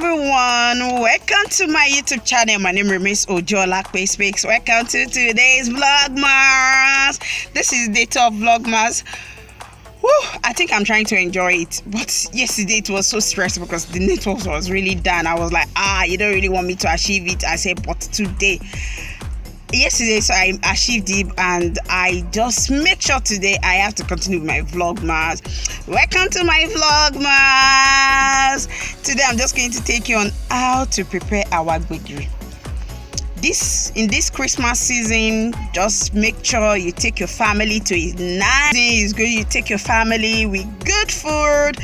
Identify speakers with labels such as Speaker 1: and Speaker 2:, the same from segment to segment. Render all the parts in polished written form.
Speaker 1: everyone, welcome to my YouTube channel. My name remains Ojola Speaks. Welcome to today's Vlogmas. This is the day of Vlogmas. Whew, I think I'm trying to enjoy it, but yesterday it was so stressful because the network was really down. I was like, you don't really want me to achieve it. I said, but yesterday, so I achieved it, and I just make sure today I have to continue with my Vlogmas. Welcome to my Vlogmas. Today I'm just going to take you on how to prepare our gbegiri. In this Christmas season, just make sure you take your family to a nice. It's good you take your family with good food.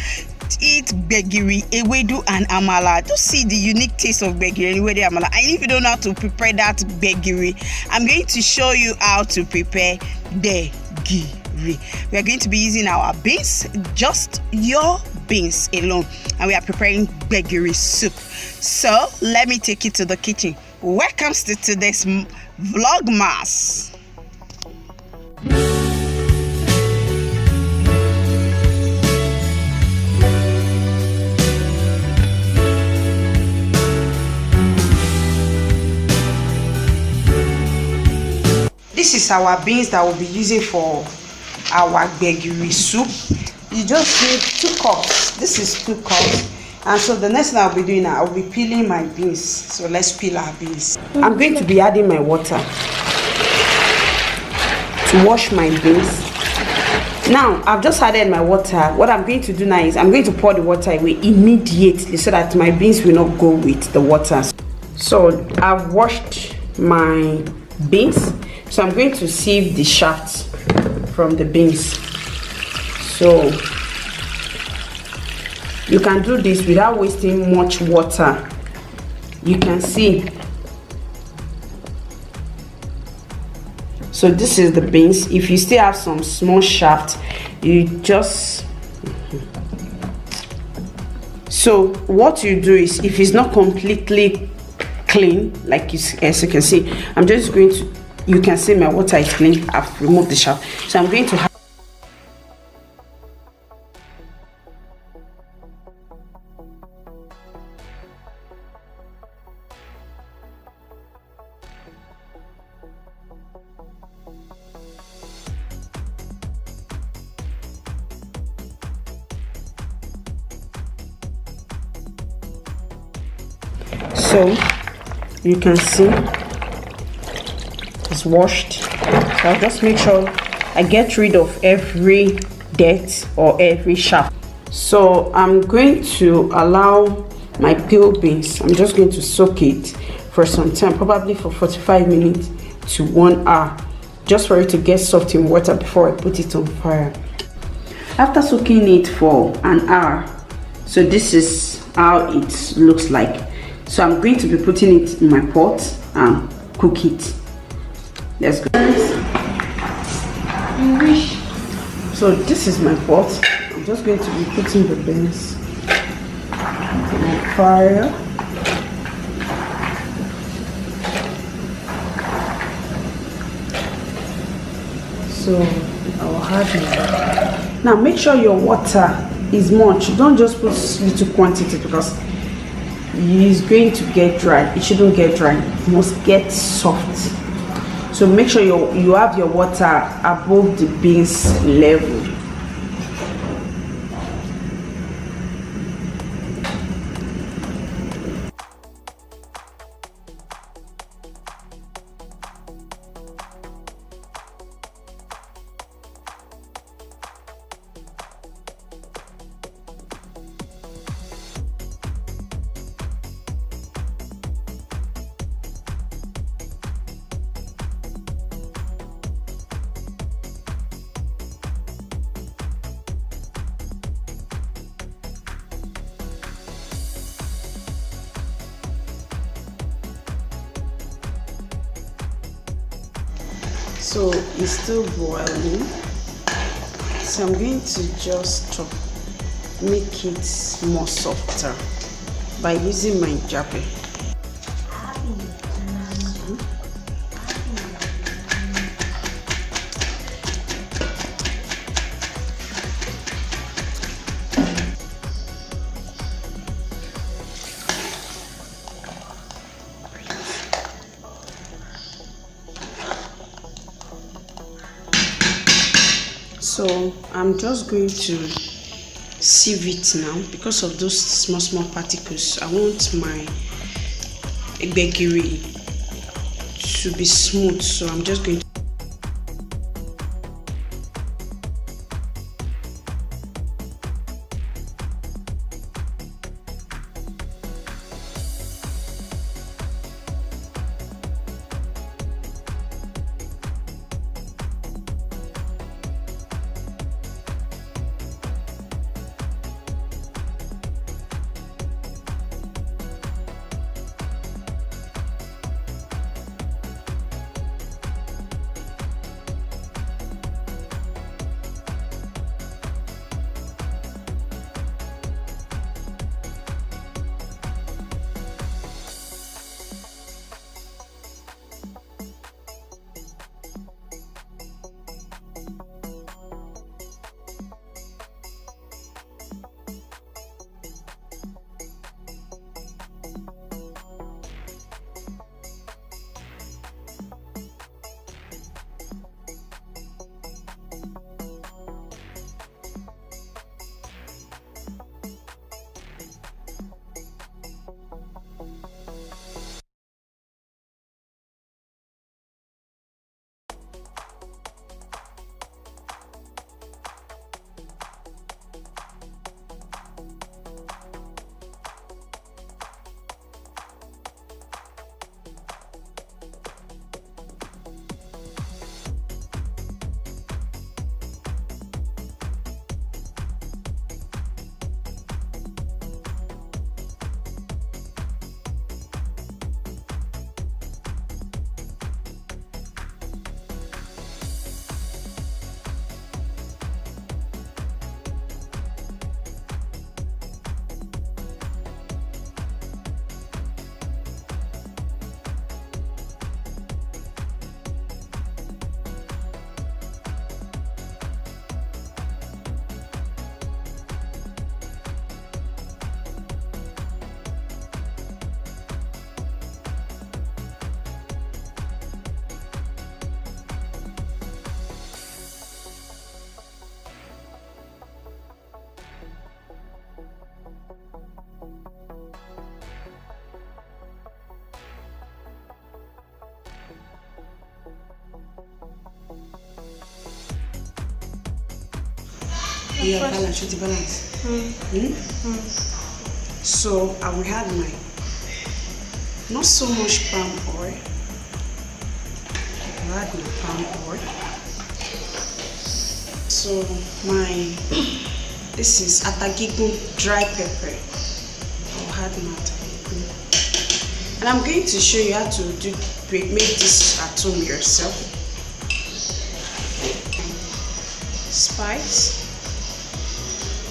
Speaker 1: Eat gbegiri, ewedu and amala. Just see the unique taste of gbegiri and ewedu amala. And if you don't know how to prepare that gbegiri, I'm going to show you how to prepare gbegiri. We are going to be using our beans, just your beans alone, and we are preparing gbegiri soup. So let me take you to the kitchen. Welcome to today's Vlogmas. This is our beans that we'll be using for our gbegiri soup. You just need 2 cups. This is 2 cups. And so the next thing I'll be doing, I'll be peeling my beans. So let's peel our beans. I'm going to be adding my water to wash my beans. Now, I've just added my water. What I'm going to do now is I'm going to pour the water away immediately so that my beans will not go with the water. So I've washed my beans. So I'm going to sieve the shaft from the beans. So you can do this without wasting much water. You can see. So this is the beans. If you still have some small shaft, you just. So what you do is, if it's not completely clean, like as you can see, I'm just going to. You can see my water is clean. I've removed the shaft. So I'm going to have. So you can see it's washed. So I'll just make sure I get rid of every dirt or every shaft. So I'm going to allow my peeled beans. I'm just going to soak it for some time, probably for 45 minutes to 1 hour, just for it to get soft in water before I put it on fire. After soaking it for an hour, so this is how it looks like. So I'm going to be putting it in my pot and cook it. Let's go. So this is my pot. I'm just going to be putting the beans on fire. So I'll add it. Now make sure your water is much. Don't just put little quantity because it's going to get dry. It shouldn't get dry. It must get soft. So make sure you have your water above the beans level. So it's still boiling. So I'm going to just make it more softer by using my jabe. So I'm just going to sieve it now because of those small particles. I want my gbegiri to be smooth, so I'm just going to yeah, balance, should balance. So I will add my not so much palm oil. I'll add my palm oil. So this is atagigun dry pepper. I'll add my atagigun, and I'm going to show you how to make this at home yourself. Spice.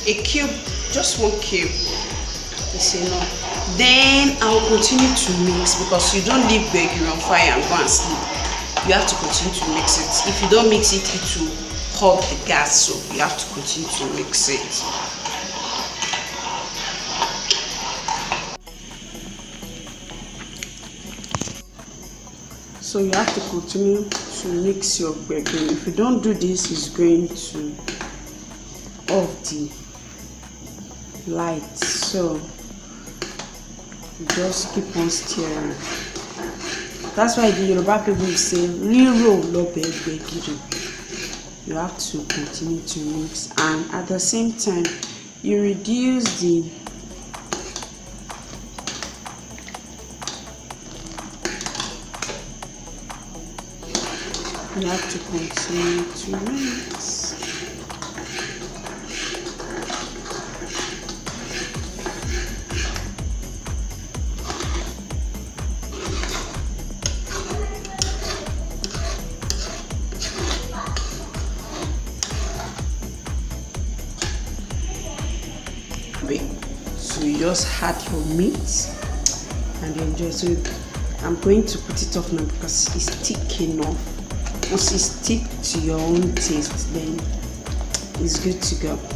Speaker 1: A cube, just 1 cube is enough. Then I will continue to mix, because you don't leave gbegiri on fire and go and sleep. You have to continue to mix it. If you don't mix it, it will hog the gas, so you have to continue to mix it. So you have to continue to mix your gbegiri. If you don't do this, it's going to off the light, so you just keep on stirring. That's why the Yoruba people say riro lobe gbegiri. You have to continue to mix, and at the same time you reduce the you have to continue to mix. So you just add your meat and enjoy. So I'm going to put it off now because it's thick enough. Once it's thick to your own taste, then it's good to go.